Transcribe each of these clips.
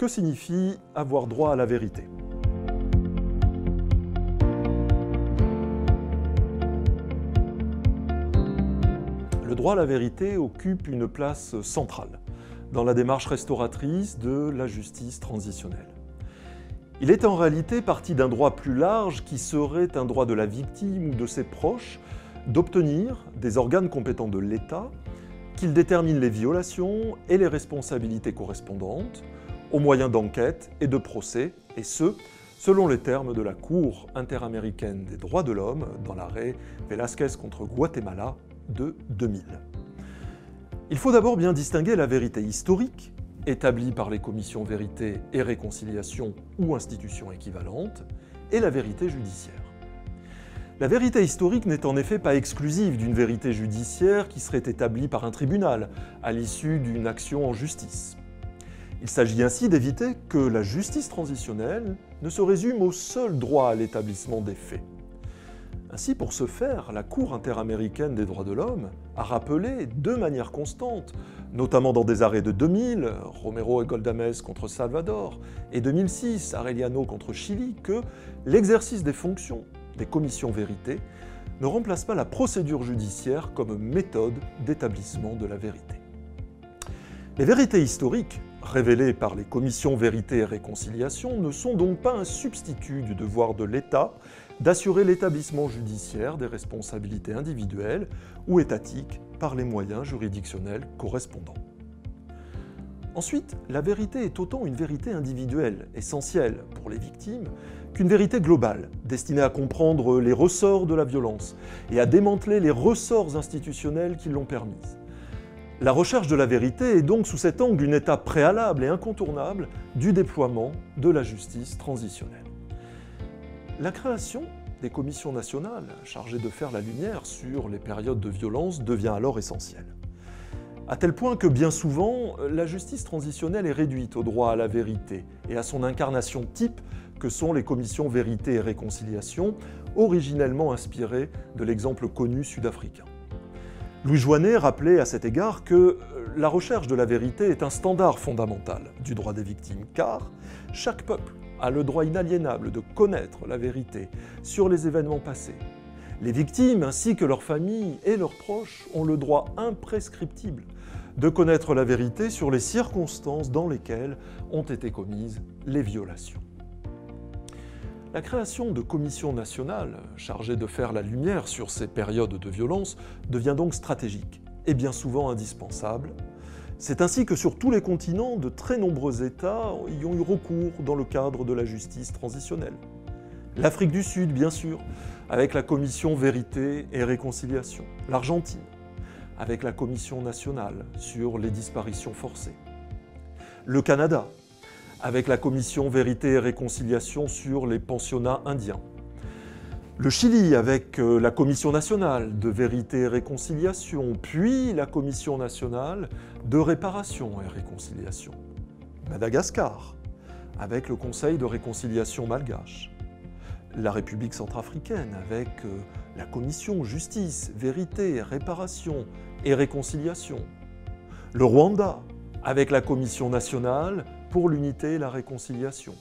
Que signifie avoir droit à la vérité? Le droit à la vérité occupe une place centrale dans la démarche restauratrice de la justice transitionnelle. Il est en réalité parti d'un droit plus large qui serait un droit de la victime ou de ses proches d'obtenir des organes compétents de l'État qu'ils déterminent les violations et les responsabilités correspondantes aux moyens d'enquête et de procès, et ce, selon les termes de la Cour interaméricaine des droits de l'homme dans l'arrêt Velázquez contre Guatemala de 2000. Il faut d'abord bien distinguer la vérité historique, établie par les commissions Vérité et Réconciliation ou institutions équivalentes, et la vérité judiciaire. La vérité historique n'est en effet pas exclusive d'une vérité judiciaire qui serait établie par un tribunal à l'issue d'une action en justice. Il s'agit ainsi d'éviter que la justice transitionnelle ne se résume au seul droit à l'établissement des faits. Ainsi, pour ce faire, la Cour interaméricaine des droits de l'homme a rappelé de manière constante, notamment dans des arrêts de 2000, Romero et Goldamez contre Salvador, et 2006, Arellano contre Chili, que l'exercice des fonctions des commissions Vérité ne remplace pas la procédure judiciaire comme méthode d'établissement de la vérité. Les vérités historiques, révélées par les commissions Vérité et Réconciliation, ne sont donc pas un substitut du devoir de l'État d'assurer l'établissement judiciaire des responsabilités individuelles ou étatiques par les moyens juridictionnels correspondants. Ensuite, la vérité est autant une vérité individuelle, essentielle pour les victimes, qu'une vérité globale, destinée à comprendre les ressorts de la violence et à démanteler les ressorts institutionnels qui l'ont permise. La recherche de la vérité est donc sous cet angle une étape préalable et incontournable du déploiement de la justice transitionnelle. La création des commissions nationales chargées de faire la lumière sur les périodes de violence devient alors essentielle. À tel point que bien souvent, la justice transitionnelle est réduite au droit à la vérité et à son incarnation type que sont les commissions Vérité et Réconciliation, originellement inspirées de l'exemple connu sud-africain. Louis Joinet rappelait à cet égard que la recherche de la vérité est un standard fondamental du droit des victimes, car chaque peuple a le droit inaliénable de connaître la vérité sur les événements passés. Les victimes, ainsi que leurs familles et leurs proches, ont le droit imprescriptible de connaître la vérité sur les circonstances dans lesquelles ont été commises les violations. La création de commissions nationales chargées de faire la lumière sur ces périodes de violence devient donc stratégique et bien souvent indispensable. C'est ainsi que sur tous les continents, de très nombreux États y ont eu recours dans le cadre de la justice transitionnelle. L'Afrique du Sud, bien sûr, avec la commission Vérité et Réconciliation. L'Argentine, avec la commission nationale sur les disparitions forcées. Le Canada, avec la commission Vérité et Réconciliation sur les pensionnats indiens. Le Chili, avec la commission nationale de Vérité et Réconciliation, puis la commission nationale de Réparation et Réconciliation. Madagascar, avec le Conseil de réconciliation malgache. La République centrafricaine, avec la commission Justice, Vérité, Réparation et Réconciliation. Le Rwanda, avec la commission nationale pour l'unité et la réconciliation.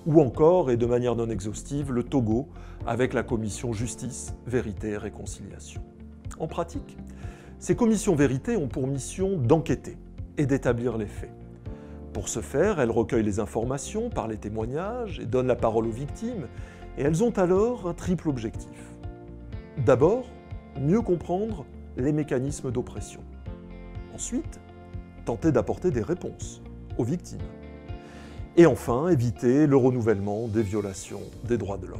Ou encore, et de manière non exhaustive, le Togo, avec la commission Justice, Vérité et Réconciliation. En pratique, ces commissions Vérité ont pour mission d'enquêter et d'établir les faits. Pour ce faire, elles recueillent les informations par les témoignages et donnent la parole aux victimes, et elles ont alors un triple objectif. D'abord, mieux comprendre les mécanismes d'oppression. Ensuite, tenter d'apporter des réponses aux victimes. Et enfin, éviter le renouvellement des violations des droits de l'homme.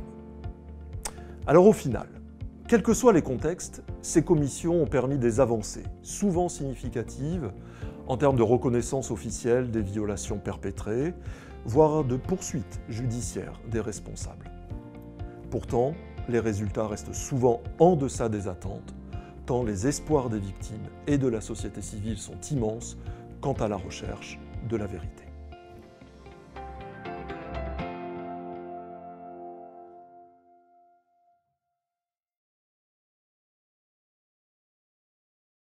Alors au final, quels que soient les contextes, ces commissions ont permis des avancées, souvent significatives, en termes de reconnaissance officielle des violations perpétrées, voire de poursuites judiciaires des responsables. Pourtant, les résultats restent souvent en deçà des attentes, tant les espoirs des victimes et de la société civile sont immenses quant à la recherche de la vérité.